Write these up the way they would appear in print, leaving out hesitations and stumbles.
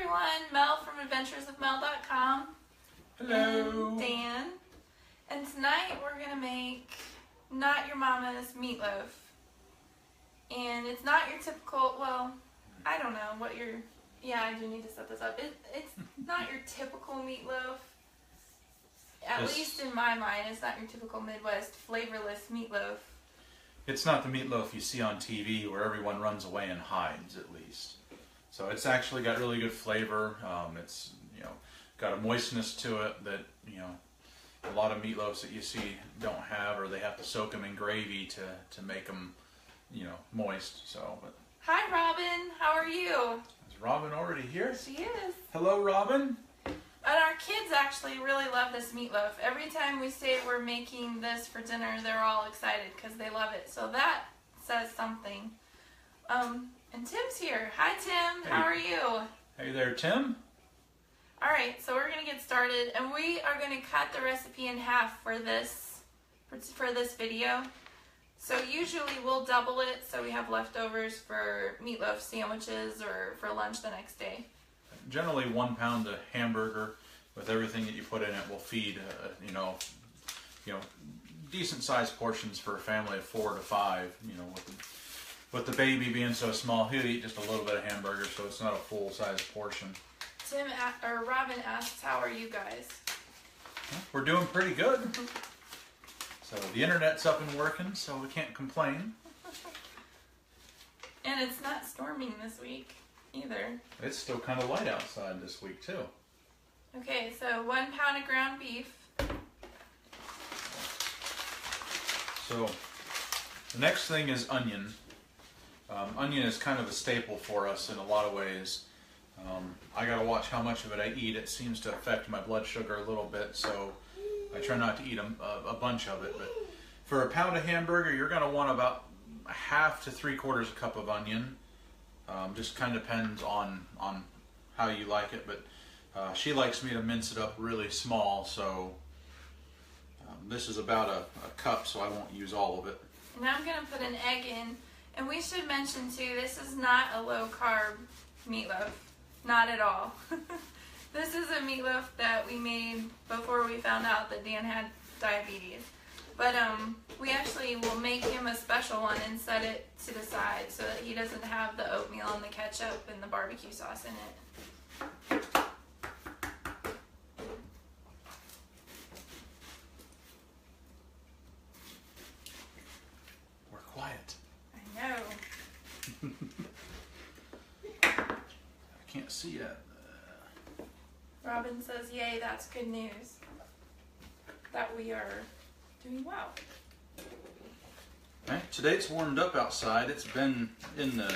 everyone, Mel from adventuresofmel.com. Hello. And Dan. And tonight we're going to make Not Your Mama's Meatloaf. And it's not your typical, well, I don't know what your, yeah, I do need to set this up. It's not your typical meatloaf. At least in my mind, it's not your typical Midwest flavorless meatloaf. It's not the meatloaf you see on TV where everyone runs away and hides, at least. So it's actually got really good flavor. It's, you know, got a moistness to it that, you know, a lot of meatloafs that you see don't have, or they have to soak them in gravy to make them, you know, moist. So, but Hi, Robin. How are you? is Robin already here? She is. Hello, Robin. And our kids actually really love this meatloaf. Every time we say we're making this for dinner, they're all excited because they love it. So that says something. And Tim's here. Hi, Tim. Hey. How are you? Hey there, Tim. All right, so we're going to get started. And we are going to cut the recipe in half for this video. So usually we'll double it so we have leftovers for meatloaf sandwiches or for lunch the next day. Generally 1 pound of hamburger with everything that you put in it will feed, you know, decent sized portions for a family of 4 to 5. You know, with the baby being so small, he'll eat just a little bit of hamburger, so it's not a full size portion. Robin asks, how are you guys? Well, we're doing pretty good. So the internet's up and working, so we can't complain. And it's not storming this week either. It's still kind of light outside this week too. Okay, so 1 pound of ground beef. So the next thing is onion. Onion is kind of a staple for us in a lot of ways. I gotta watch how much of it I eat. It seems to affect my blood sugar a little bit, so I try not to eat a bunch of it. But for a pound of hamburger, you're gonna want about 1/2 to 3/4 cup of onion. Just kind of depends on how you like it, but she likes me to mince it up really small, so this is about a cup, so I won't use all of it. And I'm going to put an egg in. And we should mention too, this is not a low carb meatloaf. Not at all. This is a meatloaf that we made before we found out that Dan had diabetes. But we actually will make him a special one and set it to the side so that he doesn't have the oatmeal and the ketchup and the barbecue sauce in it. We're quiet. I know. I can't see it. Robin says, yay, that's good news. That we are doing well. Right, today it's warmed up outside. It's been in the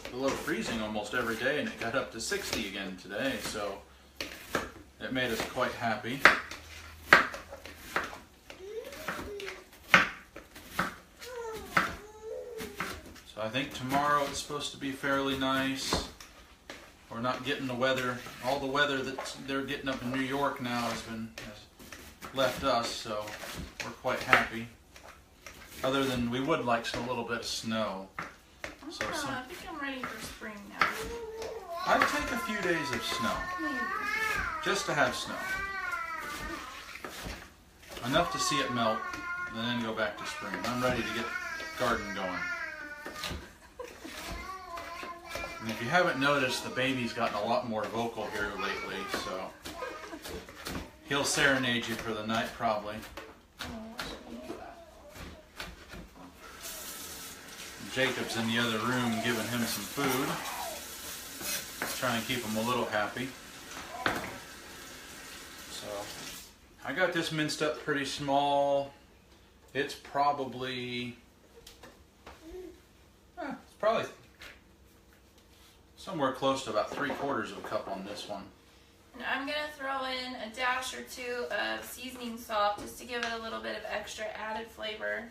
below freezing almost every day, and it got up to 60 again today, so it made us quite happy. So I think tomorrow it's supposed to be fairly nice. We're not getting the weather, all the weather that they're getting up in New York now has left us, so we're quite happy. Other than we would like a little bit of snow. So I think I'm ready for spring now. I'd take a few days of snow. Maybe. Just to have snow. Enough to see it melt, and then go back to spring. I'm ready to get garden going. And if you haven't noticed, the baby's gotten a lot more vocal here lately, so he'll serenade you for the night probably. Jacob's in the other room giving him some food, trying to keep him a little happy. So I got this minced up pretty small. It's probably somewhere close to about 3/4 of a cup on this one. And I'm going to throw in a dash or 2 of seasoning salt just to give it a little bit of extra added flavor.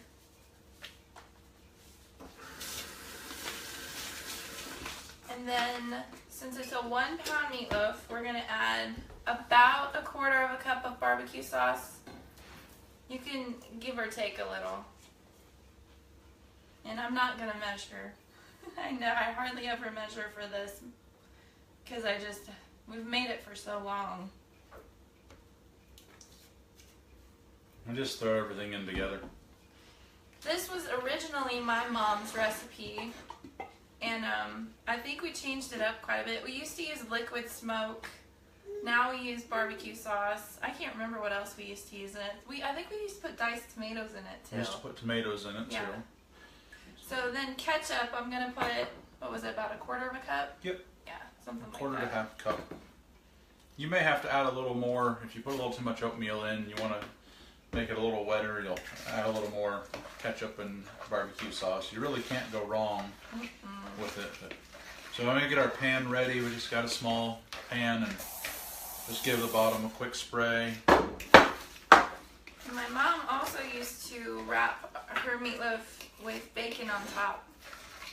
And then, since it's a 1 pound meatloaf, we're going to add about 1/4 cup of barbecue sauce. You can give or take a little. And I'm not going to measure. I know, I hardly ever measure for this because I just We've made it for so long. And just throw everything in together. This was originally my mom's recipe, and I think we changed it up quite a bit. We used to use liquid smoke. Now we use barbecue sauce. I can't remember what else we used to use in it. I think we used to put diced tomatoes in it too. We used to put tomatoes in it too. So then ketchup, I'm gonna put, what was it, about a quarter of a cup? Yep. Yeah, something like that. Quarter to half cup. You may have to add a little more. If you put a little too much oatmeal in, you want to make it a little wetter, you'll add a little more ketchup and barbecue sauce. You really can't go wrong with it. So I'm going to get our pan ready. We just got a small pan and just give the bottom a quick spray. My mom also used to wrap her meatloaf with bacon on top.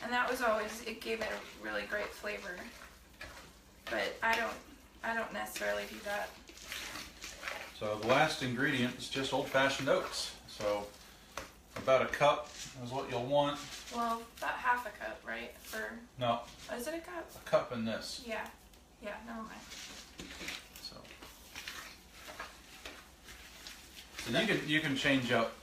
And that was always, it gave it a really great flavor. But I don't necessarily do that. So the last ingredient is just old-fashioned oats. So about a cup is what you'll want. Well, about half a cup, right? No. Oh, is it a cup? A cup in this. Yeah. Yeah, never mind. So you can change up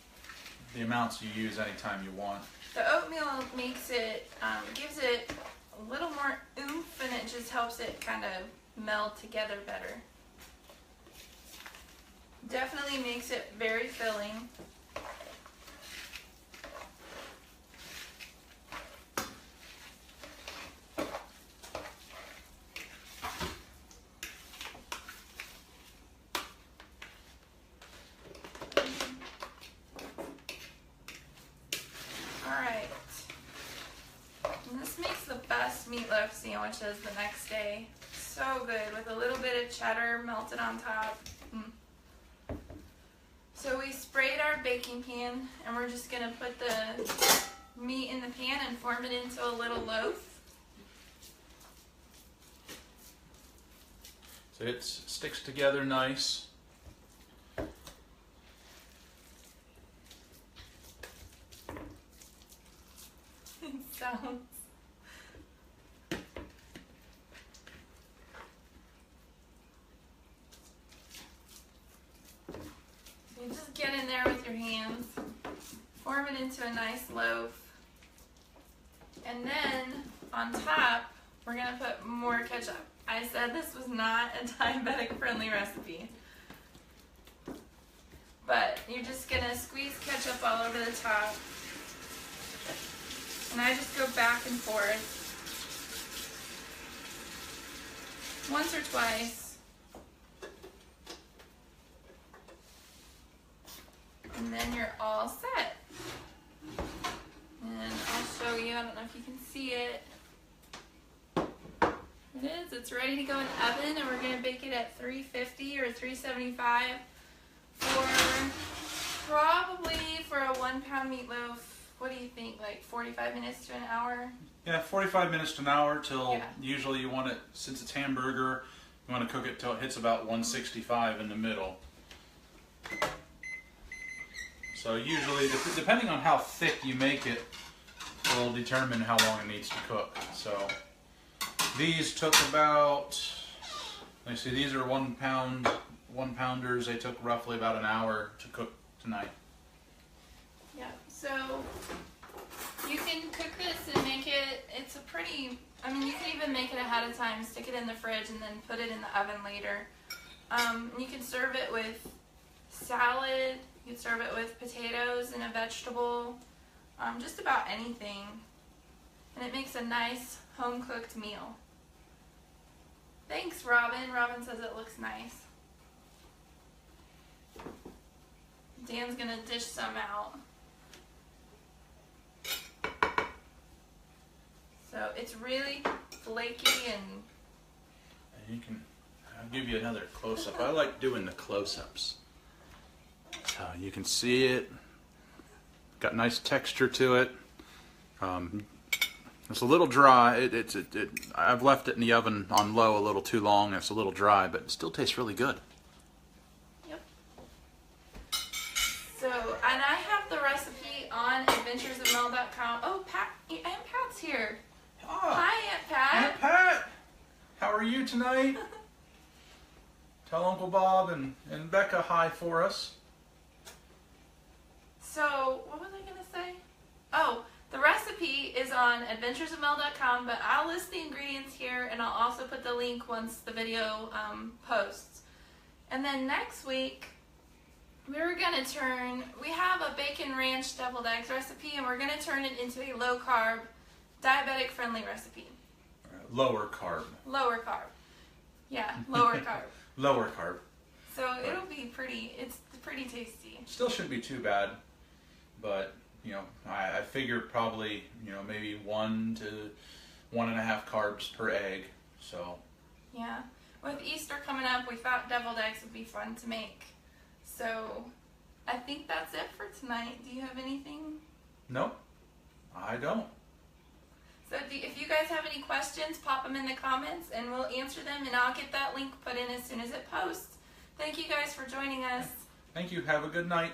the amounts you use anytime you want. The oatmeal makes it, gives it a little more oomph, and it just helps it kind of meld together better. Definitely makes it very filling. Alright. And this makes the best meatloaf sandwiches the next day. So good, with a little bit of cheddar melted on top. So we sprayed our baking pan, and we're just going to put the meat in the pan and form it into a little loaf. So it sticks together nice. It sounds. You just get in there with your hands, form it into a nice loaf, and then on top, we're going to put more ketchup. I said this was not a diabetic-friendly recipe, but you're just going to squeeze ketchup all over the top, and I just go back and forth once or twice. And then you're all set. And I'll show you, I don't know if you can see it. It is, it's ready to go in the oven, and we're gonna bake it at 350 or 375 for probably for a 1 pound meatloaf. What do you think, like 45 minutes to an hour? Yeah, 45 minutes to an hour till usually you want it, since it's hamburger, you want to cook it till it hits about 165 in the middle. So usually, depending on how thick you make it, will determine how long it needs to cook. So these took about, let me see, these are 1 pounders. They took roughly about an hour to cook tonight. Yeah, so you can cook this and make it, it's a pretty, I mean, you can even make it ahead of time, stick it in the fridge, and then put it in the oven later. You can serve it with salad. You can serve it with potatoes and a vegetable, just about anything. And it makes a nice home-cooked meal. Thanks, Robin. Robin says it looks nice. Dan's gonna dish some out. So it's really flaky and you can, I'll give you another close-up. I like doing the close-ups. You can see it, got nice texture to it. It's a little dry. I've left it in the oven on low a little too long. It's a little dry, but it still tastes really good. Yep. So, and I have the recipe on adventuresofmel.com. Oh, Pat, Aunt Pat's here. Oh, Hi, Aunt Pat. Aunt Pat, how are you tonight? tell Uncle Bob and Becca hi for us. So, what was I going to say? Oh, the recipe is on adventuresofmel.com, but I'll list the ingredients here, and I'll also put the link once the video posts. And then next week, we have a bacon ranch deviled eggs recipe, and we're going to turn it into a low-carb, diabetic-friendly recipe. Lower carb. Lower carb. Yeah, lower carb. Lower carb. So it'll be it's pretty tasty. Still shouldn't be too bad, but you know, I figure probably, you know, maybe 1 to 1.5 carbs per egg. So yeah, with Easter coming up, we thought deviled eggs would be fun to make. So I think that's it for tonight. Do you have anything? No, I don't. So if you guys have any questions, pop them in the comments and we'll answer them, and I'll get that link put in as soon as it posts. Thank you guys for joining us. Thank you. Have a good night.